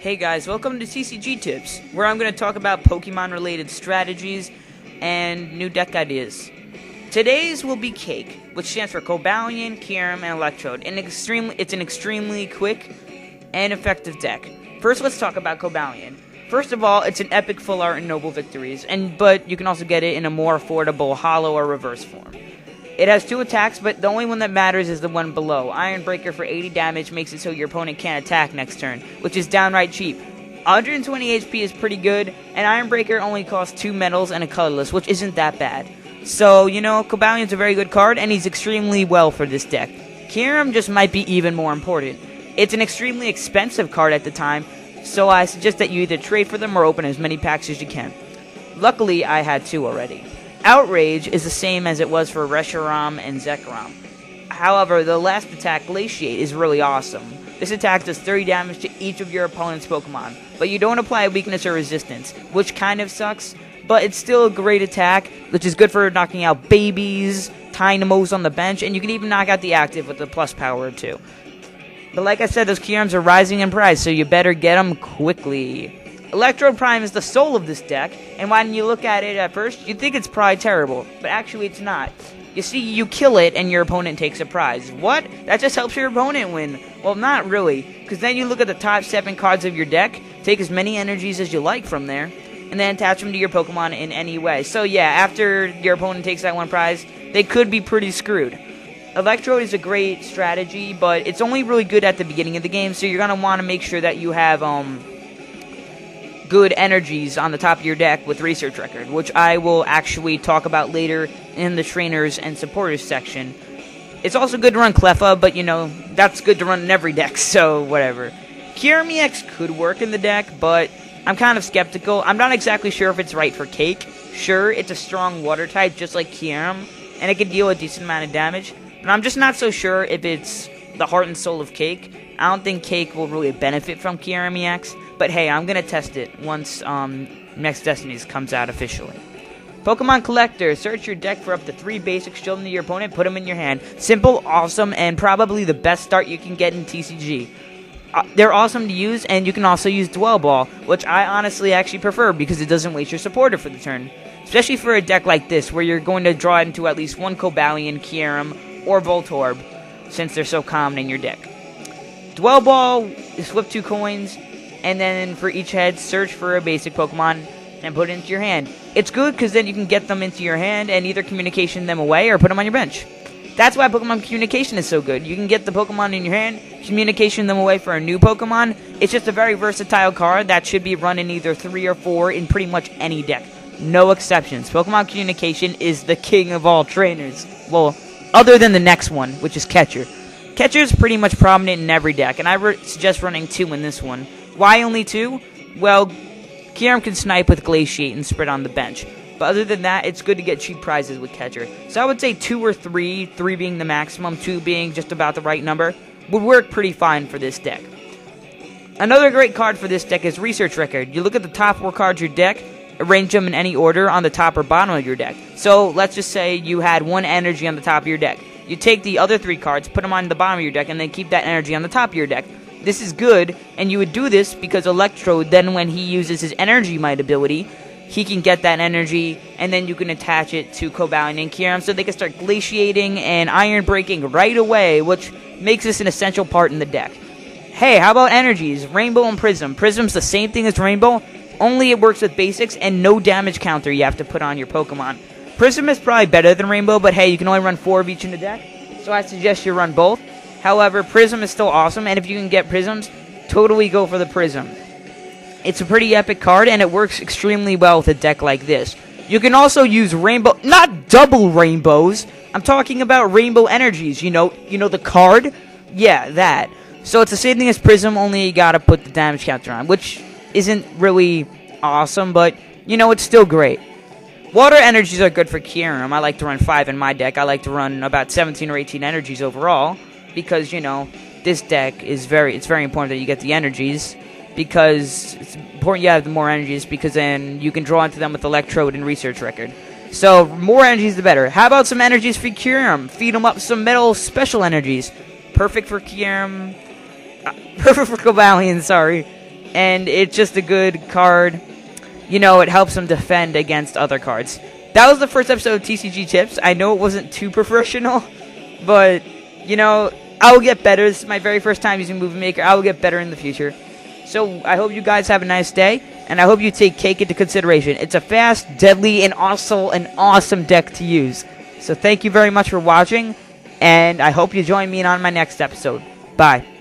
Hey guys, welcome to TcgTips, where I'm going to talk about Pokemon-related strategies and new deck ideas. Today's will be CaKE, which stands for Cobalion, Kyurem, and Electrode. It's an extremely quick and effective deck. First, let's talk about Cobalion. First of all, it's an epic full art and noble victories, but you can also get it in a more affordable holo or reverse form. It has 2 attacks, but the only one that matters is the one below. Iron Breaker for 80 damage makes it so your opponent can't attack next turn, which is downright cheap. 120 HP is pretty good, and Iron Breaker only costs 2 metals and a colorless, which isn't that bad. So, Cobalion's a very good card, and he's extremely well for this deck. Kyurem just might be even more important. It's an extremely expensive card at the time, so I suggest that you either trade for them or open as many packs as you can. Luckily, I had 2 already. Outrage is the same as it was for Reshiram and Zekrom. However, the last attack, Glaciate, is really awesome. This attack does 30 damage to each of your opponent's Pokemon, but you don't apply weakness or resistance, which kind of sucks, but it's still a great attack, which is good for knocking out babies, Tynamos on the bench, and you can even knock out the active with the plus power too. But like I said, those Kyurems are rising in price, so you better get them quickly. Electrode Prime is the soul of this deck, and when you look at it at first, you'd think it's probably terrible, but actually it's not. You see, you kill it, and your opponent takes a prize. What? That just helps your opponent win. Well, not really, because then you look at the top 7 cards of your deck, take as many energies as you like from there, and then attach them to your Pokemon in any way. So yeah, after your opponent takes that one prize, they could be pretty screwed. Electrode is a great strategy, but it's only really good at the beginning of the game, so you're going to want to make sure that you have, good energies on the top of your deck with Research Record, which I will actually talk about later in the trainers and supporters section. It's also good to run Cleffa, but that's good to run in every deck, so whatever. Kyurem EX could work in the deck, but I'm kind of skeptical. I'm not exactly sure if it's right for CaKE. Sure, it's a strong water type just like Kyurem, and it can deal a decent amount of damage, but I'm just not so sure if it's the heart and soul of CaKE. I don't think CaKE will really benefit from Kyurem EX, but hey, I'm going to test it once Next Destinies comes out officially. Pokemon Collector. Search your deck for up to 3 basics, show them to your opponent, put them in your hand. Simple, awesome, and probably the best start you can get in TCG. They're awesome to use, and you can also use Dwell Ball, which I honestly actually prefer because it doesn't waste your supporter for the turn. Especially for a deck like this, where you're going to draw into at least one Cobalion, Kyurem, or Voltorb, since they're so common in your deck. Dwell Ball is flip 2 coins, and then for each head, search for a basic Pokemon and put it into your hand. It's good because then you can get them into your hand and either communication them away or put them on your bench. That's why Pokemon Communication is so good. You can get the Pokemon in your hand, communication them away for a new Pokemon. It's just a very versatile card that should be run in either 3 or 4 in pretty much any deck. No exceptions. Pokemon Communication is the king of all trainers. Well, other than the next one, which is Catcher. Catcher is pretty much prominent in every deck, and I suggest running 2 in this one. Why only 2? Well, Kyurem can snipe with Glaciate and spread on the bench. But other than that, it's good to get cheap prizes with Catcher. So I would say 2 or 3, 3 being the maximum, 2 being just about the right number, would work pretty fine for this deck. Another great card for this deck is Research Record. You look at the top 4 cards of your deck, arrange them in any order on the top or bottom of your deck. So let's just say you had 1 energy on the top of your deck. You take the other 3 cards, put them on the bottom of your deck, and then keep that energy on the top of your deck. This is good, and you would do this because Electrode, then when he uses his Energy Might ability, he can get that energy, and then you can attach it to Cobalion and Kyurem, so they can start glaciating and iron breaking right away, which makes this an essential part in the deck. Hey, how about energies? Rainbow and Prism. Prism's the same thing as Rainbow, only it works with basics and no damage counter you have to put on your Pokemon. Prism is probably better than Rainbow, but hey, you can only run 4 of each in the deck, so I suggest you run both. However, Prism is still awesome, and if you can get Prisms, totally go for the Prism. It's a pretty epic card, and it works extremely well with a deck like this. You can also use Rainbow, not double Rainbows. I'm talking about Rainbow Energies, you know the card? Yeah, that. So it's the same thing as Prism, only you gotta put the damage counter on, which isn't really awesome, but, it's still great. Water energies are good for Kyurem. I like to run 5 in my deck. I like to run about 17 or 18 energies overall. Because, this deck is very important that you get the energies. Because it's important you have the more energies, because then you can draw into them with Electrode and Research Record. So, more energies the better. How about some energies for Kyurem? Feed them up some metal special energies. Perfect for Kyurem. Perfect for Cobalion, sorry. and it's just a good card. You know, it helps them defend against other cards. That was the first episode of TcgTips. I know it wasn't too professional, but, you know, I will get better. This is my very first time using Movie Maker. I will get better in the future. So I hope you guys have a nice day, and I hope you take CaKE into consideration. It's a fast, deadly, and also an awesome deck to use. So thank you very much for watching, and I hope you join me on my next episode. Bye.